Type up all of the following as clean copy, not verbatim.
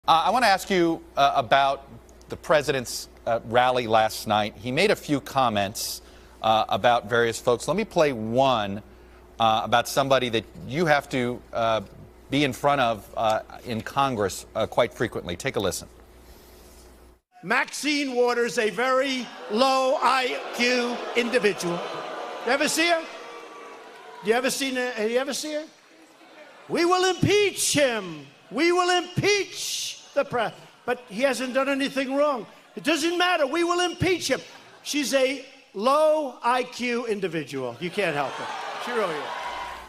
I want to ask you about the president's rally last night. He made a few comments about various folks. Let me play one about somebody that you have to be in front of in Congress quite frequently. Take a listen. Maxine Waters, a very low IQ individual. You ever see her? You ever seen her? Have you ever see her? We will impeach him. We will impeach the president. But he hasn't done anything wrong. It doesn't matter. We will impeach him. She's a low IQ individual. You can't help it. She really is.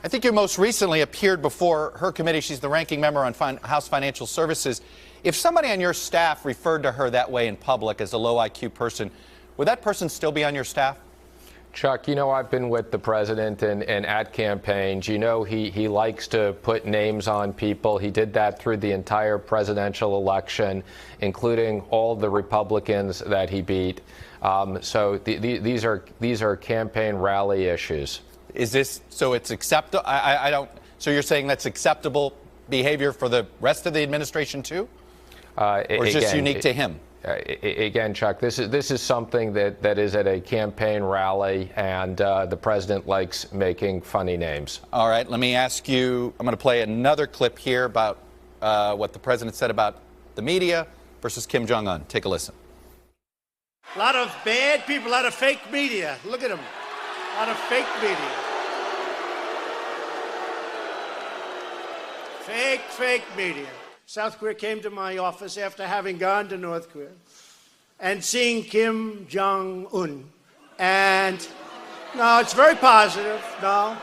I think you most recently appeared before her committee. She's the ranking member on House Financial Services. If somebody on your staff referred to her that way in public as a low IQ person, would that person still be on your staff? Chuck, you know, I've been with the president and at campaigns. You know, he likes to put names on people. He did that through the entire presidential election, including all the Republicans that he beat. So these are campaign rally issues. Is this so? It's acceptable. I don't. So you're saying that's acceptable behavior for the rest of the administration too, or is this unique to him? Again, Chuck, this is something that is at a campaign rally, and the president likes making funny names. All right, let me ask you, I'm going to play another clip here about what the president said about the media versus Kim Jong-un. Take a listen. A lot of bad people, a lot of fake media. Look at them. A lot of fake media. Fake media. South Korea came to my office after having gone to North Korea and seeing Kim Jong-un. And no, it's very positive. No.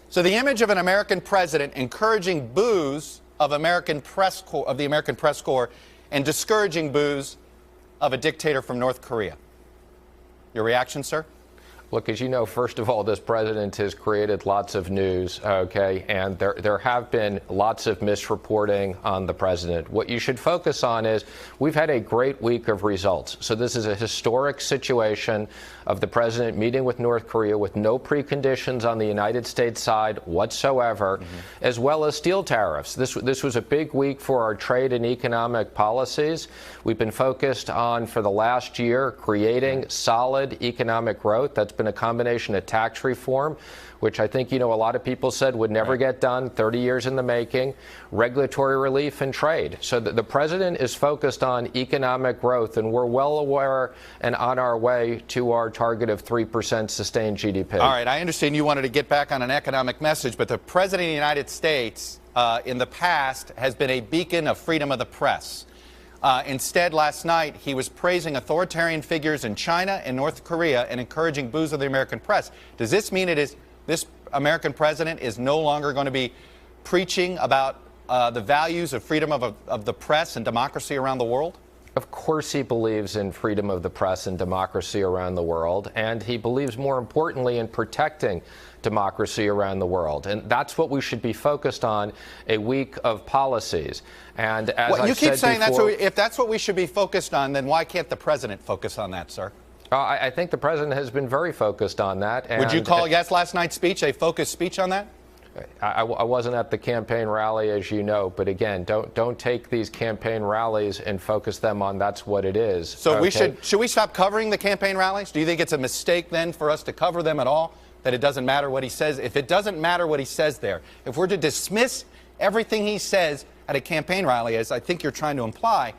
So the image of an American president encouraging boos of the American press corps and discouraging boos of a dictator from North Korea. Your reaction, sir? Look, as you know, first of all, this president has created lots of news, okay, and there have been lots of misreporting on the president. What you should focus on is we've had a great week of results. So this is a historic situation of the president meeting with North Korea with no preconditions on the United States side whatsoever, as well as steel tariffs. This was a big week for our trade and economic policies. We've been focused on, for the last year, creating solid economic growth. That's been a combination of tax reform, which I think, you know, a lot of people said would never get done, 30 years in the making, regulatory relief, and trade. So the president is focused on economic growth, and we're well aware and on our way to our target of 3% sustained GDP. All right, I understand you wanted to get back on an economic message, but the president of the United States in the past has been a beacon of freedom of the press. Instead, last night, he was praising authoritarian figures in China and North Korea and encouraging boos of the American press. Does this mean this American president is no longer going to be preaching about the values of freedom of the press and democracy around the world? Of course he believes in freedom of the press and democracy around the world, and he believes, more importantly, in protecting democracy around the world. And that's what we should be focused on, a week of policies. And as you keep saying before, if that's what we should be focused on, then why can't the president focus on that, sir? I think the president has been very focused on that. And would you call last night's speech a focused speech on that? I wasn't at the campaign rally, as you know, but again, don't take these campaign rallies and focus them on that's what it is. So should we stop covering the campaign rallies? Do you think it's a mistake then for us to cover them at all? That it doesn't matter what he says? If it doesn't matter what he says there, if we're to dismiss everything he says at a campaign rally, as I think you're trying to imply,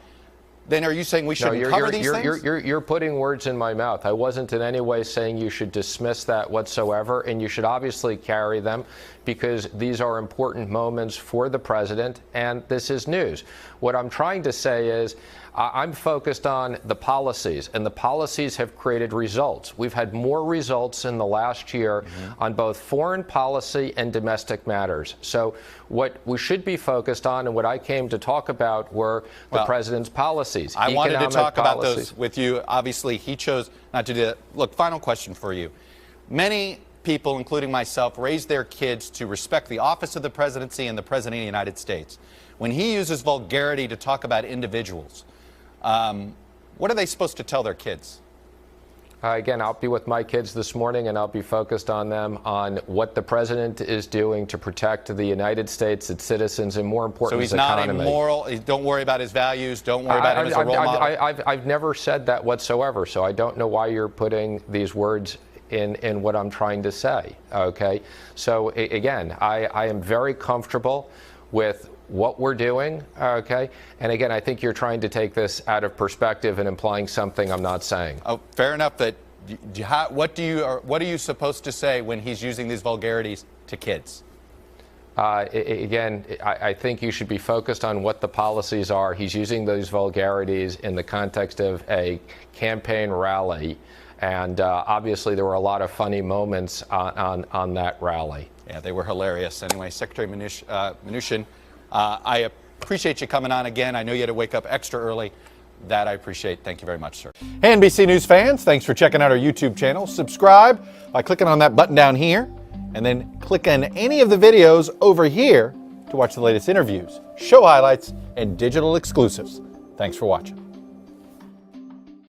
then are you saying we shouldn't cover these things? You're putting words in my mouth. I wasn't in any way saying you should dismiss that whatsoever, and you should obviously carry them because these are important moments for the president, and this is news. What I'm trying to say is I'm focused on the policies, and the policies have created results. We've had more results in the last year on both foreign policy and domestic matters. So what we should be focused on, and what I came to talk about, were the president's policies. I wanted to talk about those with you. Obviously, he chose not to do that. Look, final question for you. Many people, including myself, raise their kids to respect the office of the presidency and the president of the United States. When he uses vulgarity to talk about individuals, what are they supposed to tell their kids? Again, I'll be with my kids this morning, and I'll be focused on them, on what the president is doing to protect the United States, its citizens, and more important, so he's its economy. not immoral. Don't worry about his values. Don't worry about him as a role model. I've never said that whatsoever, so I don't know why you're putting these words in what I'm trying to say. Okay, so again, I am very comfortable with what we're doing, okay? And again, I think you're trying to take this out of perspective and implying something I'm not saying. Oh, fair enough. That what are you supposed to say when he's using these vulgarities to kids? Again, I think you should be focused on what the policies are. He's using those vulgarities in the context of a campaign rally, and obviously there were a lot of funny moments on that rally. Yeah, they were hilarious. Anyway, Secretary Mnuchin, I appreciate you coming on again. I know you had to wake up extra early. That I appreciate. Thank you very much, sir. Hey, NBC News fans, thanks for checking out our YouTube channel. Subscribe by clicking on that button down here, and then click on any of the videos over here to watch the latest interviews, show highlights, and digital exclusives. Thanks for watching.